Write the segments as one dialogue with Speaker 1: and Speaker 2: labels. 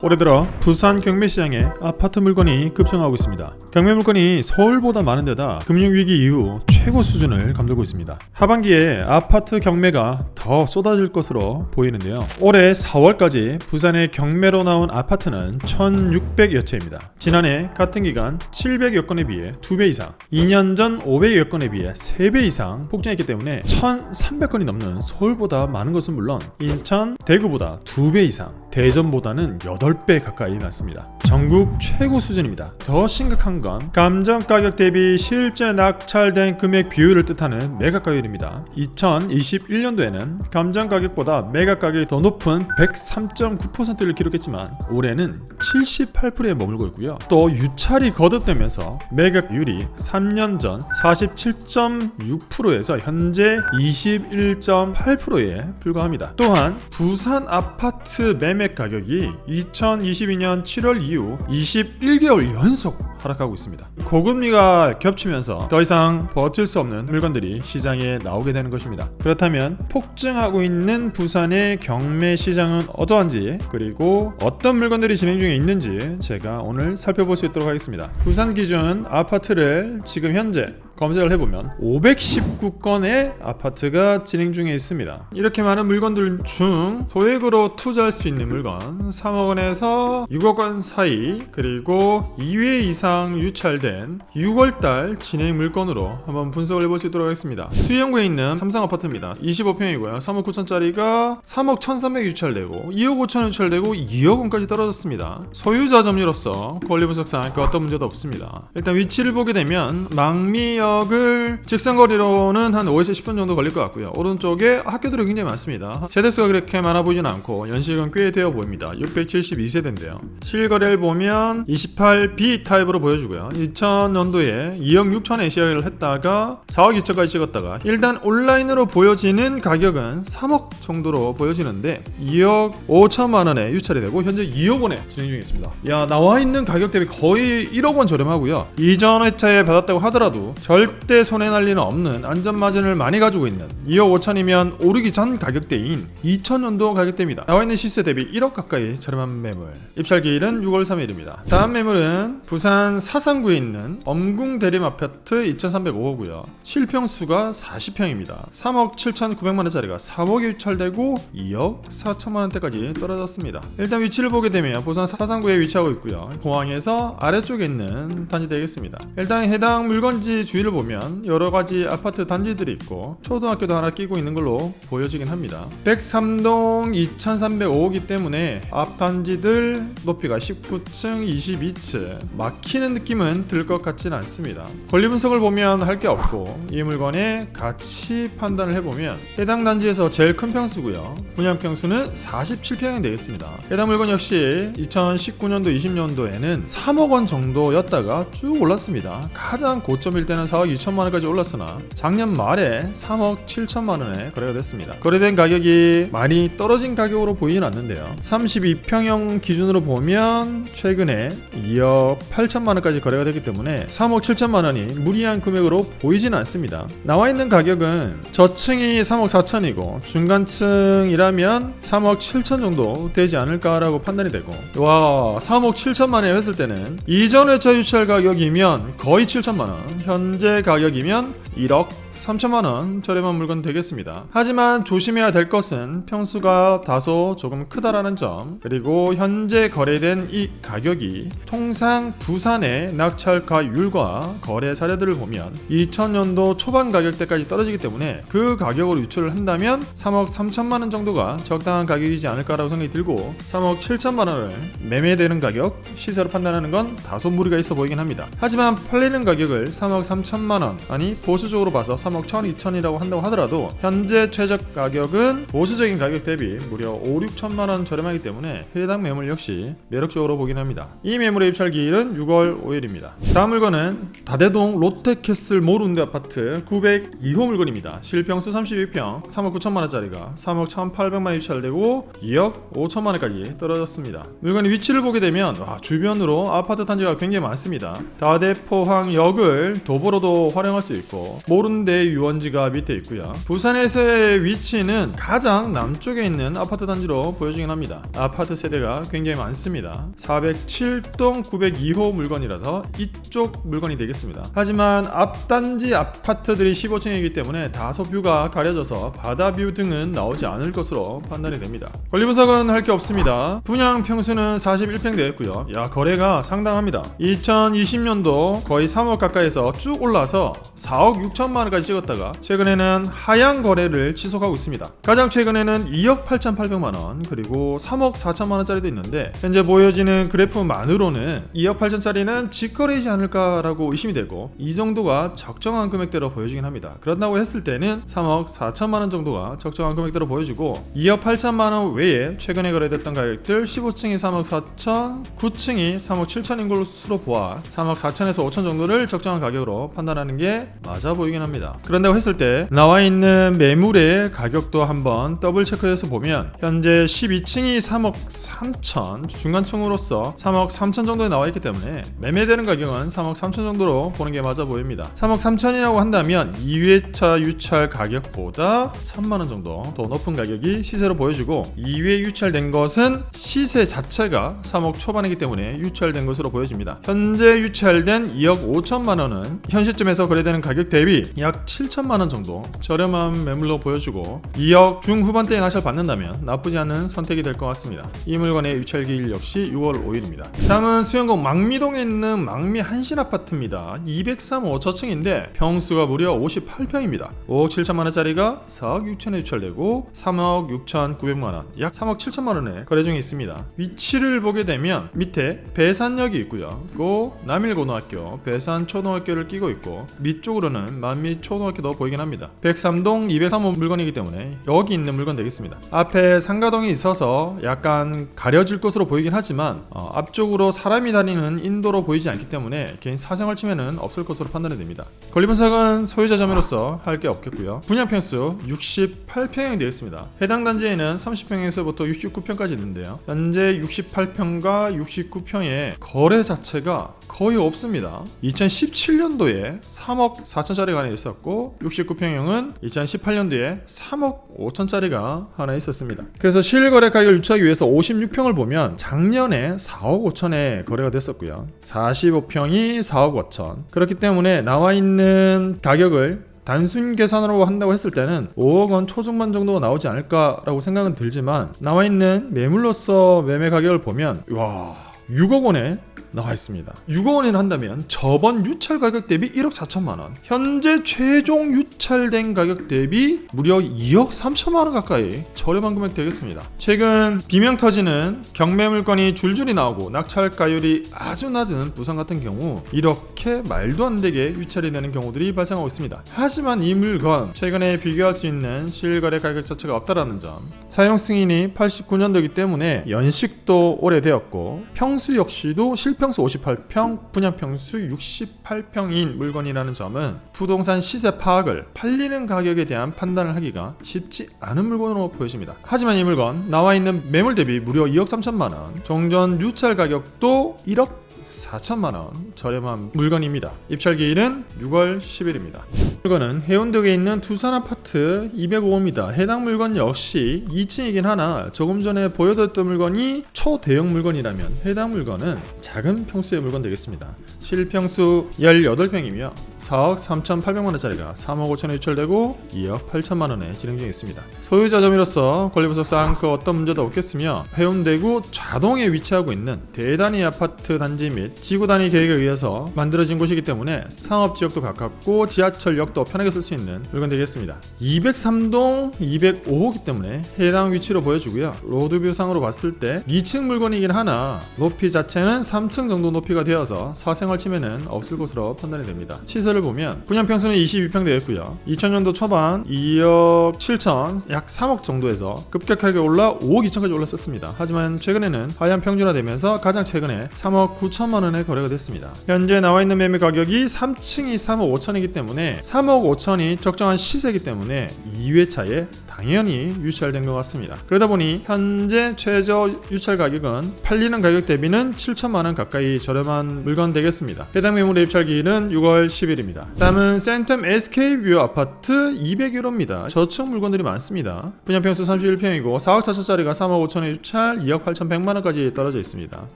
Speaker 1: 올해 들어 부산 경매시장에 아파트 물건이 급증하고 있습니다. 경매 물건이 서울보다 많은 데다 금융위기 이후 최고 수준을 감돌고 있습니다. 하반기에 아파트 경매가 더 쏟아질 것으로 보이는데요. 올해 4월까지 부산의 경매로 나온 아파트는 1600여 채입니다. 지난해 같은 기간 700여 건에 비해 2배 이상, 2년 전 500여 건에 비해 3배 이상 폭증했기 때문에 1300건이 넘는 서울보다 많은 것은 물론 인천, 대구보다 2배 이상, 대전보다는 8배 가까이 많습니다. 전국 최고 수준입니다. 더 심각한 건 감정 가격 대비 실제 낙찰된 금액 비율을 뜻하는 매각가율입니다. 2021년도에는 감정 가격보다 매각 가격이 더 높은 103.9%를 기록했지만 올해는 78%에 머물고 있고요. 또 유찰이 거듭되면서 매각률이 3년 전 47.6%에서 현재 21.8%에 불과합니다. 또한 부산 아파트 매매 가격이 2022년 7월 이후 21개월 연속 하락하고 있습니다. 고금리가 겹치면서 더 이상 버틸 수 없는 물건들이 시장에 나오게 되는 것입니다. 그렇다면 폭증하고 있는 부산의 경매 시장은 어떠한지, 그리고 어떤 물건들이 진행 중에 있는지 제가 오늘 살펴볼 수 있도록 하겠습니다. 부산 기준 아파트를 지금 현재 검색을 해보면 519건의 아파트가 진행 중에 있습니다. 이렇게 많은 물건들 중 소액으로 투자할 수 있는 물건 3억 원에서 6억 원 사이, 그리고 2회 이상 유찰된 6월달 진행 물건으로 한번 분석을 해볼 수 있도록 하겠습니다. 수영구에 있는 삼성 아파트입니다. 25평이고요. 3억 9천짜리가 3억 1,300 유찰되고 2억 5천 유찰되고 2억 원까지 떨어졌습니다. 소유자 점유로서 권리 분석상 그 어떤 문제도 없습니다. 일단 위치를 보게 되면 망미역을 직선거리로는 한 5에서 10분 정도 걸릴 것 같고요. 오른쪽에 학교들이 굉장히 많습니다. 세대수가 그렇게 많아 보이진 않고 연식은 꽤 되어 보입니다. 672세대인데요. 실거래를 보면 28B 타입으로 보여주고요. 2000년도에 2억 6천에 시작을 했다가 4억 2천까지 찍었다가 일단 온라인으로 보여지는 가격은 3억 정도로 보여지는데 2억 5천만 원에 유찰이 되고 현재 2억 원에 진행 중에 있습니다. 나와 있는 가격 대비 거의 1억 원 저렴하고요. 이전 회차에 받았다고 하더라도 절대 손해 날 리는 없는 안전마진을 많이 가지고 있는 2억 5천이면 오르기 전 가격대인 2000년도 가격대입니다. 나와 있는 시세 대비 1억 가까이 저렴한 매물. 입찰기일은 6월 3일입니다. 다음 매물은 부산 사상구에 있는 엄궁 대림 아파트 2305호고요. 실평수가 40평입니다. 3억 7,900만원짜리가 3억에 유찰되고 2억 4천만원대까지 떨어졌습니다. 일단 위치를 보게 되면 부산 사상구에 위치하고 있고요. 공항에서 아래쪽에 있는 단지 되겠습니다. 일단 해당 물건지 주위를 보면 여러가지 아파트 단지들이 있고 초등학교도 하나 끼고 있는 걸로 보여지긴 합니다. 103동 2305호기 때문에 앞 단지들 높이가 19층 22층, 막히는 느낌은 들 것 같지는 않습니다. 권리 분석을 보면 할 게 없고 이 물건의 가치 판단을 해보면 해당 단지에서 제일 큰 평수고요. 분양 평수는 47평이 되겠습니다. 해당 물건 역시 2019년도 20년도에는 3억 원 정도였다가 쭉 올랐습니다. 가장 고점일 때는 4억 2천만 원까지 올랐으나 작년 말에 3억 7천만 원에 거래가 됐습니다. 거래된 가격이 많이 떨어진 가격으로 보이진 않는데요. 32평형 기준으로 보면 최근에 2억 8천만 원까지 거래가 됐기 때문에 3억 7천만 원이 무리한 금액으로 보이진 않습니다. 나와 있는 가격은 저층이 3억 4천이고 중간층이라면 3억 7천 정도 되지 않을까라고 판단이 되고, 3억 7천만 원에 했을 때는 이전 회차 유찰 가격이면 거의 7천만 원, 현재 가격이면 1억 3천만 원 저렴한 물건 되겠습니다. 하지만 조심해야 될 것은 평수가 다소 조금 크다라는 점, 그리고 현재 거래된 이 가격이 통상 부산의 낙찰가율과 거래 사례들을 보면 2000년도 초반 가격대까지 떨어지기 때문에 그 가격으로 유출을 한다면 3억 3천만 원 정도가 적당한 가격이지 않을까라고 생각이 들고 3억 7천만 원을 매매되는 가격, 시세로 판단하는 건 다소 무리가 있어 보이긴 합니다. 하지만 팔리는 가격을 3억 3천만 원, 아니 보수적으로 봐서 3억 1천, 2천이라고 한다고 하더라도 현재 최적 가격은 보수적인 가격 대비 무려 5, 6천만 원 저렴하기 때문에 해당 매물 역시 매력적으로 보긴 합니다. 이 매물의 입찰 기일은 6월 5일입니다. 다음 물건은 다대동 롯데캐슬 모룬드 아파트 902호 물건입니다. 실평수 32평, 3억 9천만 원짜리가 3억 1,800만 원 입찰되고 2억 5천만 원까지 떨어졌습니다. 물건의 위치를 보게 되면 주변으로 아파트 단지가 굉장히 많습니다. 다대포항역을 도보로 주거로도 활용할 수 있고 모른데 유원지가 밑에 있고요. 부산에서의 위치는 가장 남쪽에 있는 아파트 단지로 보여지긴 합니다. 아파트 세대가 굉장히 많습니다. 407동 902호 물건이라서 이쪽 물건이 되겠습니다. 하지만 앞단지 아파트들이 15층이기 때문에 다소 뷰가 가려져서 바다뷰 등은 나오지 않을 것으로 판단이 됩니다. 권리분석은 할 게 없습니다. 분양 평수는 41평 되었고요. 거래가 상당합니다. 2020년도 거의 3억 가까이서 쭉 올라서 4억 6천만 원까지 찍었다가 최근에는 하향 거래를 지속하고 있습니다. 가장 최근에는 2억 8,800만 원 그리고 3억 4천만 원짜리도 있는데 현재 보여지는 그래프만으로는 2억 8천짜리는 직거래이지 않을까라고 의심이 되고 이 정도가 적정한 금액대로 보여지긴 합니다. 그런다고 했을 때는 3억 4천만 원 정도가 적정한 금액대로 보여지고 2억 8천만 원 외에 최근에 거래됐던 가격들 15층이 3억 4천, 9층이 3억 7천인 것으로 보아 3억 4천에서 5천 정도를 적정한 가격으로 판단하는 게 맞아 보이긴 합니다. 그런다고 했을 때 나와 있는 매물의 가격도 한번 더블 체크해서 보면 현재 12층이 3억 3천, 중간층으로서 3억 3천 정도에 나와 있기 때문에 매매되는 가격은 3억 3천 정도로 보는 게 맞아 보입니다. 3억 3천이라고 한다면 2회차 유찰 가격보다 1,000만 원 정도 더 높은 가격이 시세로 보여지고 2회 유찰된 것은 시세 자체가 3억 초반이기 때문에 유찰된 것으로 보여집니다. 현재 유찰된 2억 5천만 원은 현 시점에서 거래되는 가격 대비 약 7천만 원 정도 저렴한 매물로 보여주고 2억 중후반대의 낙찰 받는다면 나쁘지 않은 선택이 될 것 같습니다. 이 물건의 유찰 기일 역시 6월 5일입니다. 다음은 수영구 망미동에 있는 망미 한신 아파트입니다. 203호 저층인데 평수가 무려 58평입니다. 5억 7천만 원짜리가 4억 6천에 유찰되고 3억 6천9백만 원, 약 3억 7천만 원에 거래 중에 있습니다. 위치를 보게 되면 밑에 배산역이 있고요. 또 남일고등학교, 배산초등학교를 끼고 있고 밑쪽으로는 만미초등학교도 보이긴 합니다. 103동 203호 물건이기 때문에 여기 있는 물건 되겠습니다. 앞에 상가동이 있어서 약간 가려질 것으로 보이긴 하지만 앞쪽으로 사람이 다니는 인도로 보이지 않기 때문에 개인 사생활 침해는 없을 것으로 판단이 됩니다. 권리분석은 소유자 점유로서 할 게 없겠고요. 분양 평수 68평이 되겠습니다. 해당 단지에는 30평에서부터 69평까지 있는데요. 현재 68평과 69평의 거래 자체가 거의 없습니다. 2017년도에 3억 4천짜리가 하나 있었고 69평형은 2018년도에 3억 5천짜리가 하나 있었습니다. 그래서 실거래 가격을 유추하기 위해서 56평을 보면 작년에 4억 5천에 거래가 됐었고요. 45평이 4억 5천. 그렇기 때문에 나와 있는 가격을 단순 계산으로 한다고 했을 때는 5억 원 초중반 정도가 나오지 않을까라고 생각은 들지만 나와 있는 매물로서 매매 가격을 보면 와 6억 원에 나와 있습니다. 6억 원에 한다면 저번 유찰 가격 대비 1억 4천만 원, 현재 최종 유찰된 가격 대비 무려 2억 3천만 원 가까이 저렴한 금액 되겠습니다. 최근 비명 터지는 경매물건이 줄줄이 나오고 낙찰가율이 아주 낮은 부산 같은 경우 이렇게 말도 안 되게 유찰이 되는 경우들이 발생하고 있습니다. 하지만 이 물건 최근에 비교할 수 있는 실거래 가격 자체가 없다라는 점, 사용 승인이 89년도이기 때문에 연식도 오래되었고 평수 역시도 실평수 58평, 분양평수 68평인 물건이라는 점은 부동산 시세 파악을 팔리는 가격에 대한 판단을 하기가 쉽지 않은 물건으로 보여집니다. 하지만 이 물건 나와 있는 매물 대비 무려 2억 3천만 원, 종전 유찰 가격도 1억 4천만 원 저렴한 물건입니다. 입찰 기일은 6월 10일입니다. 물건은 해운대에 있는 두산 아파트 205호입니다. 해당 물건 역시 2층이긴 하나 조금 전에 보여드렸던 물건이 초대형 물건이라면 해당 물건은 작은 평수의 물건 되겠습니다. 실평수 18평이며 4억 3,800만 원짜리가 3억 5천에 유찰되고 2억 8천만 원에 진행 중에 있습니다. 소유자 점유로서 권리분석상 그 어떤 문제도 없겠으며 해운대구 좌동에 위치하고 있는 대단위 아파트 단지 및 지구 단위 계획에 의해서 만들어진 곳이기 때문에 상업지역도 가깝고 지하철역도 편하게 쓸 수 있는 물건 되겠습니다. 203동 205호이기 때문에 해당 위치로 보여주고요. 로드뷰상으로 봤을 때 2층 물건이긴 하나 높이 자체는 3층 정도 높이가 되어서 사생활 침해는 없을 것으로 판단이 됩니다. 시세를 보면 분양평수는 22평 되었고요. 2000년도 초반 2억 7천 약 3억 정도에서 급격하게 올라 5억 2천까지 올랐었습니다. 하지만 최근에는 하향 평준화되면서 가장 최근에 3억 9천만 원에 거래가 됐습니다. 현재 나와 있는 매매 가격이 3층이 3억 5천이기 때문에 3억 5천이 적정한 시세이기 때문에 2회차에 당연히 유찰된 것 같습니다. 그러다 보니 현재 최저 유찰 가격은 팔리는 가격 대비는 7천만 원 가까이 저렴한 물건 되겠습니다. 해당 매물의 입찰 기일은 6월 10일입니다. 비율입니다. 다음은 센텀 SK뷰 아파트 201호입니다. 저층 물건들이 많습니다. 분양평수 31평이고 4억 4천짜리가 3억 5천에 유찰, 2억 8천 100만원까지 떨어져 있습니다.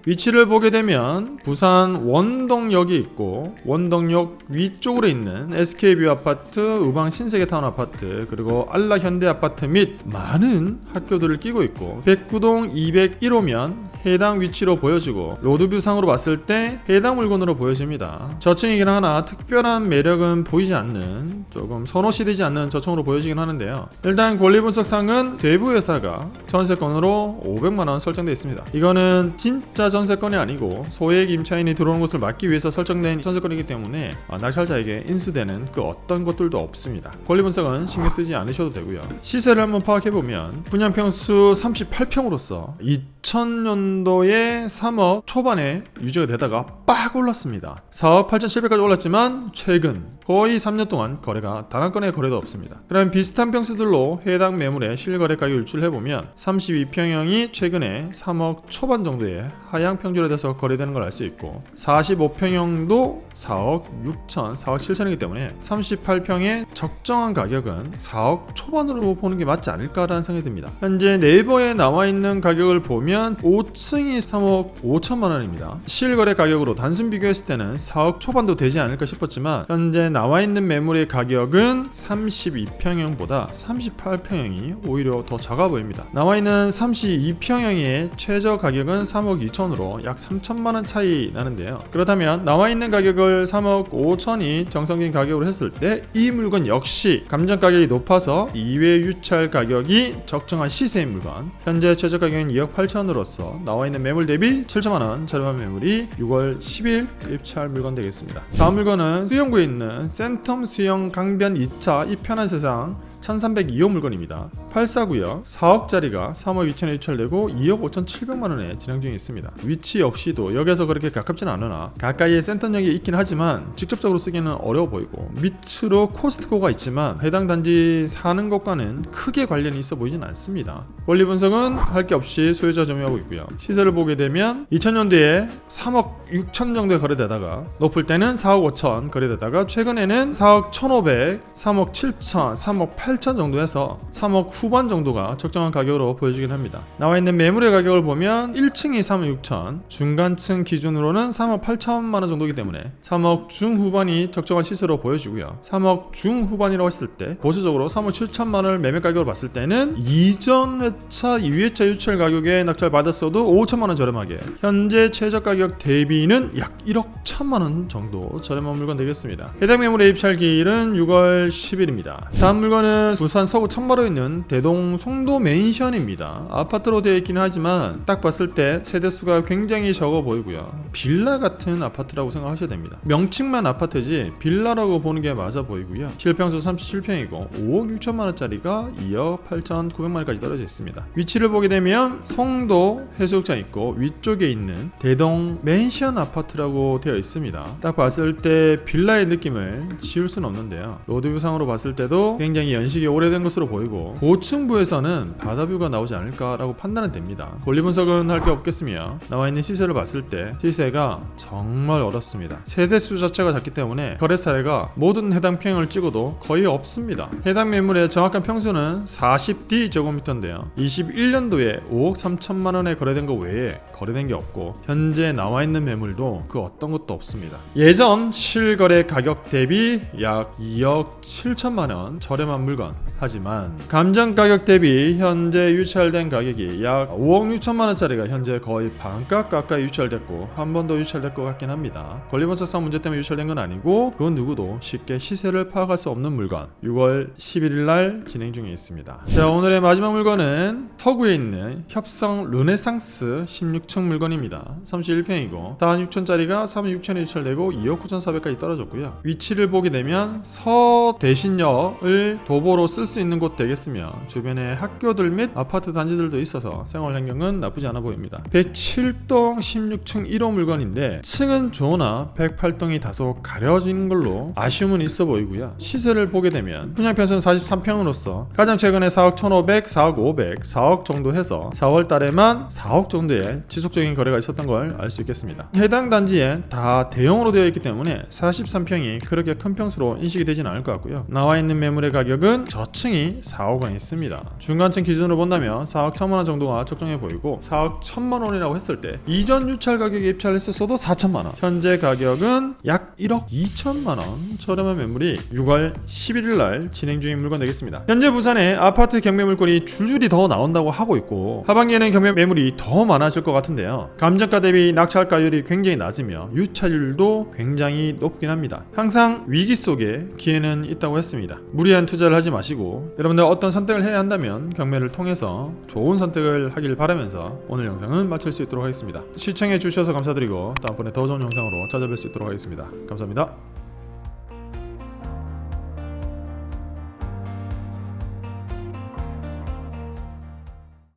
Speaker 1: 위치를 보게 되면 부산 원동역이 있고 원동역 위쪽으로 있는 SK뷰 아파트, 우방 신세계타운 아파트, 그리고 알라 현대 아파트 및 많은 학교들을 끼고 있고 109동 201호면 해당 위치로 보여지고 로드뷰상으로 봤을 때 해당 물건으로 보여집니다. 저층이긴 하나 특별한 매력은 보이지 않는, 조금 선호시되지 않는 저층으로 보여지긴 하는데요. 일단 권리분석상은 대부회사가 전세권으로 500만원 설정되어 있습니다. 이거는 진짜 전세권이 아니고 소액 임차인이 들어오는 것을 막기 위해서 설정된 전세권이기 때문에 낙찰자에게 인수되는 그 어떤 것들도 없습니다. 권리분석은 신경 쓰지 않으셔도 되고요. 시세를 한번 파악해보면 분양평수 38평으로서 2000년도에 3억 초반에 유지가 되다가 빡 올랐습니다. 4억 8,700까지 올랐지만 최근 거의 3년 동안 거래가 단 한 건의 거래도 없습니다. 그럼 비슷한 평수들로 해당 매물의 실거래 가격 유출해보면 32평형이 최근에 3억 초반 정도의 하향 평준화돼서 거래되는 걸 알 수 있고 45평형도 4억 6천, 4억 7천이기 때문에 38평의 적정한 가격은 4억 초반으로 보는 게 맞지 않을까라는 생각이 듭니다. 현재 네이버에 나와있는 가격을 보면 5층이 3억 5천만 원입니다. 실거래 가격으로 단순 비교했을 때는 4억 초반도 되지 않을까 싶었지만 현재 나와있는 매물의 가격은 32평형보다 38평형이 오히려 더 작아 보입니다. 나와있는 32평형의 최저 가격은 3억 2천으로 약 3천만 원 차이 나는데요. 그렇다면 나와있는 가격을 3억 5천이 정상적인 가격으로 했을 때 이 물건 역시 감정 가격이 높아서 이외 유찰 가격이 적정한 시세인 물건, 현재 최저 가격은 2억 8천으로서 나와있는 매물 대비 7천만 원 저렴한 매물이 6월 10일 입찰 물건 되겠습니다. 다음 물건은 수영구에 있는 센텀 수영 강변 2차 이 편한 세상 1302호 물건입니다. 8사구역 4억짜리가 3억 2천에 유찰되고 2억 5천 7백만원에 진행 중에 있습니다. 위치 역시도 역에서 그렇게 가깝지는 않으나 가까이에 센터역이 있긴 하지만 직접적으로 쓰기는 어려워 보이고 밑으로 코스트코가 있지만 해당 단지 사는 것과는 크게 관련이 있어 보이진 않습니다. 원리 분석은 할 게 없이 소유자 점유하고 있고요. 시세를 보게 되면 2000년대에 3억 6천 정도에 거래되다가 높을 때는 4억 5천 거래되다가 최근에는 4억 1,500, 3억 7천, 3억 8천 정도 해서 3억 후반 정도가 적정한 가격으로 보여지긴 합니다. 나와있는 매물의 가격을 보면 1층이 3억 6천, 중간층 기준으로는 3억 8천만원 정도이기 때문에 3억 중후반이 적정한 시세로 보여지고요. 3억 중후반이라고 했을 때 보수적으로 3억 7천만원을 매매 가격으로 봤을 때는 이전 회차, 2회차 유찰 가격에 낙찰 받았어도 5천만원 저렴하게 현재 최저 가격 대비는 약 1억 1천만원 정도 저렴한 물건 되겠습니다. 해당 매물의 입찰 기일은 6월 10일입니다. 다음 물건은 부산 서구 청마루에 있는 대동 송도 맨션입니다. 아파트로 되어 있긴 하지만 딱 봤을 때 세대수가 굉장히 적어 보이고요. 빌라 같은 아파트라고 생각하셔야 됩니다. 명칭만 아파트지 빌라라고 보는 게 맞아 보이고요. 실평수 37평이고 5억 6천만 원짜리가 2억 8천 9백만원까지 떨어져 있습니다. 위치를 보게 되면 송도 해수욕장 있고 위쪽에 있는 대동 맨션 아파트라고 되어 있습니다. 딱 봤을 때 빌라의 느낌을 지울 수는 없는데요. 로드뷰상으로 봤을 때도 굉장히 연식이 오래된 것으로 보이고 고층부에서는 바다뷰가 나오지 않을까라고 판단은 됩니다. 권리 분석은 할 게 없겠으며 나와있는 시세를 봤을 때 시세가 정말 어렵습니다. 세대수 자체가 작기 때문에 거래 사례가 모든 해당 평형을 찍어도 거의 없습니다. 해당 매물의 정확한 평수는 40D 제곱미터인데요. 21년도에 5억 3천만원에 거래된 것 외에 거래된 게 없고 현재 나와있는 매물도 그 어떤 것도 없습니다. 예전 실거래 가격 대비 약 2억 7천만원 저렴한 물건, 하지만 감정 가격 대비 현재 유찰된 가격이 약 5억 6천만 원짜리가 현재 거의 반값 가까이 유찰됐고 한 번 더 유찰될 것 같긴 합니다. 권리분석상 문제 때문에 유찰된 건 아니고 그건 누구도 쉽게 시세를 파악할 수 없는 물건, 6월 11일 날 진행 중에 있습니다. 자, 오늘의 마지막 물건은 서구에 있는 협성 르네상스 16층 물건입니다. 31평이고 4억 6천짜리가 3억 6천에 유찰되고 2억 9천 4백까지 떨어졌고요. 위치를 보게 되면 서대신역을 도보로 쓸 수 수 있는 곳 되겠으며 주변에 학교들 및 아파트 단지들도 있어서 생활 환경은 나쁘지 않아 보입니다. 107동 16층 1호 물건인데 층은 좋으나 108동이 다소 가려진 걸로 아쉬움은 있어 보이고요. 시세를 보게 되면 분양평수는 43평으로서 가장 최근에 4억 1,500, 4억 500, 4억 정도 해서 4월 달에만 4억 정도의 지속적인 거래가 있었던 걸 알 수 있겠습니다. 해당 단지에 다 대형으로 되어 있기 때문에 43평이 그렇게 큰 평수로 인식이 되지는 않을 것 같고요. 나와 있는 매물의 가격은 저층이 4억 원 있습니다. 중간층 기준으로 본다면 4억 1천만 원 정도가 적정해 보이고 4억 1천만 원이라고 했을 때 이전 유찰 가격에 입찰을 했었어도 4천만 원, 현재 가격은 약 1억 2천만 원 저렴한 매물이 6월 11일 날 진행 중인 물건 되겠습니다. 현재 부산에 아파트 경매 물건이 줄줄이 더 나온다고 하고 있고 하반기에는 경매 매물이 더 많아질 것 같은데요. 감정가 대비 낙찰가율이 굉장히 낮으며 유찰률도 굉장히 높긴 합니다. 항상 위기 속에 기회는 있다고 했습니다. 무리한 투자를 하지 마시고 여러분들 어떤 선택을 해야 한다면 경매를 통해서 좋은 선택을 하길 바라면서 오늘 영상은 마칠 수 있도록 하겠습니다. 시청해 주셔서 감사드리고 다음번에 더 좋은 영상으로 찾아뵐 수 있도록 하겠습니다. 감사합니다.